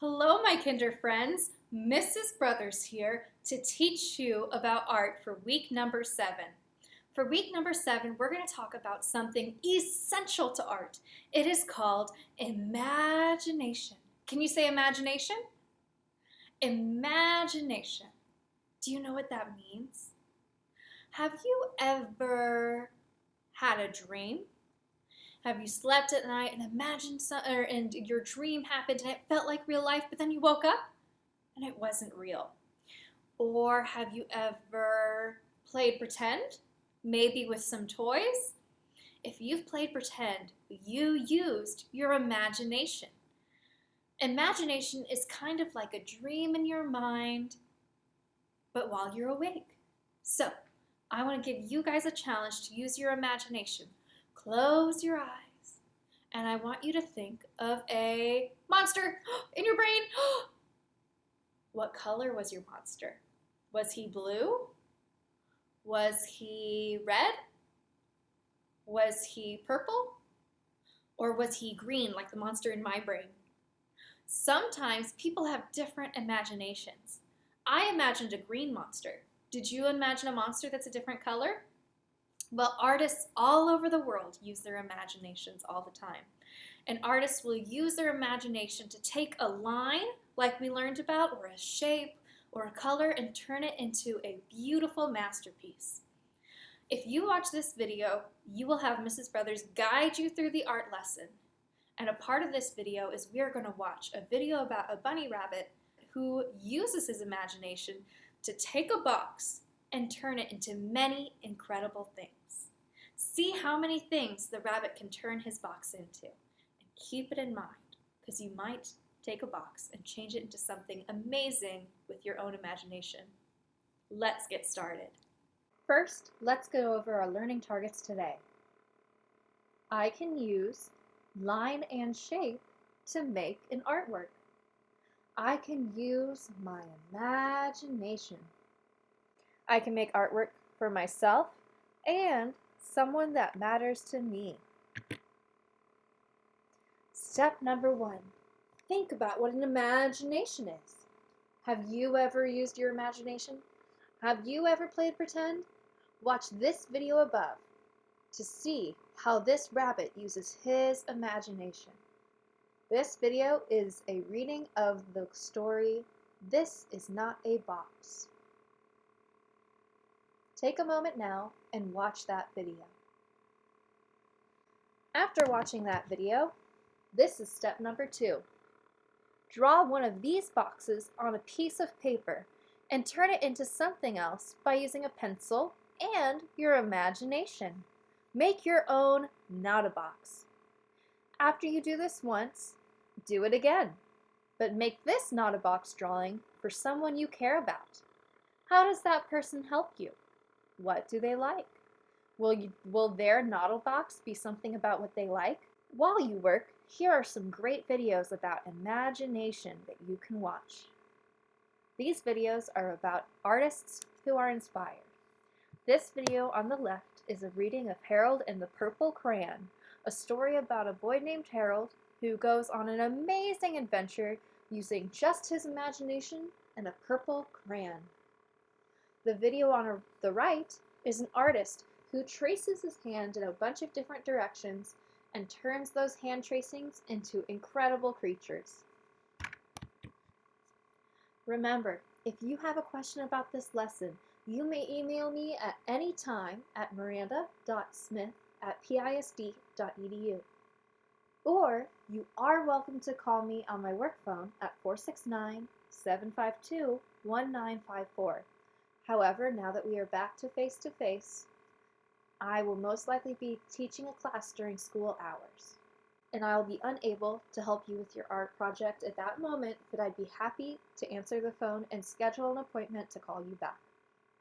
Hello, my kinder friends. Mrs. Brothers here to teach you about art for week number 7. For week number 7, we're going to talk about something essential to art. It is called imagination. Can you say imagination? Imagination. Do you know what that means? Have you ever had a dream? Have you slept at night and imagined and your dream happened and it felt like real life, but then you woke up and it wasn't real? Or have you ever played pretend, maybe with some toys? If you've played pretend, you used your imagination. Imagination is kind of like a dream in your mind, but while you're awake. So, I want to give you guys a challenge to use your imagination. Close your eyes, and I want you to think of a monster in your brain. What color was your monster? Was he blue? Was he red? Was he purple? Or was he green like the monster in my brain? Sometimes people have different imaginations. I imagined a green monster. Did you imagine a monster that's a different color? Well, artists all over the world use their imaginations all the time. And artists will use their imagination to take a line, like we learned about, or a shape, or a color, and turn it into a beautiful masterpiece. If you watch this video, you will have Mrs. Brothers guide you through the art lesson. And a part of this video is we are going to watch a video about a bunny rabbit who uses his imagination to take a box and turn it into many incredible things. See how many things the rabbit can turn his box into, and keep it in mind, because you might take a box and change it into something amazing with your own imagination. Let's get started. First, let's go over our learning targets today. I can use line and shape to make an artwork. I can use my imagination. I can make artwork for myself and someone that matters to me. Step number 1. Think about what an imagination is. Have you ever used your imagination? Have you ever played pretend? Watch this video above to see how this rabbit uses his imagination. This video is a reading of the story, This Is Not a Box. Take a moment now and watch that video. After watching that video, this is step number 2. Draw one of these boxes on a piece of paper and turn it into something else by using a pencil and your imagination. Make your own not a box. After you do this once, do it again, but make this not a box drawing for someone you care about. How does that person help you? What do they like? Will their noddle box be something about what they like? While you work, here are some great videos about imagination that you can watch. These videos are about artists who are inspired. This video on the left is a reading of Harold and the Purple Crayon, a story about a boy named Harold who goes on an amazing adventure using just his imagination and a purple crayon. The video on the right is an artist who traces his hand in a bunch of different directions and turns those hand tracings into incredible creatures. Remember, if you have a question about this lesson, you may email me at any time at miranda.smith@pisd.edu. Or you are welcome to call me on my work phone at 469-752-1954. However, now that we are back to face, I will most likely be teaching a class during school hours, and I will be unable to help you with your art project at that moment, but I'd be happy to answer the phone and schedule an appointment to call you back.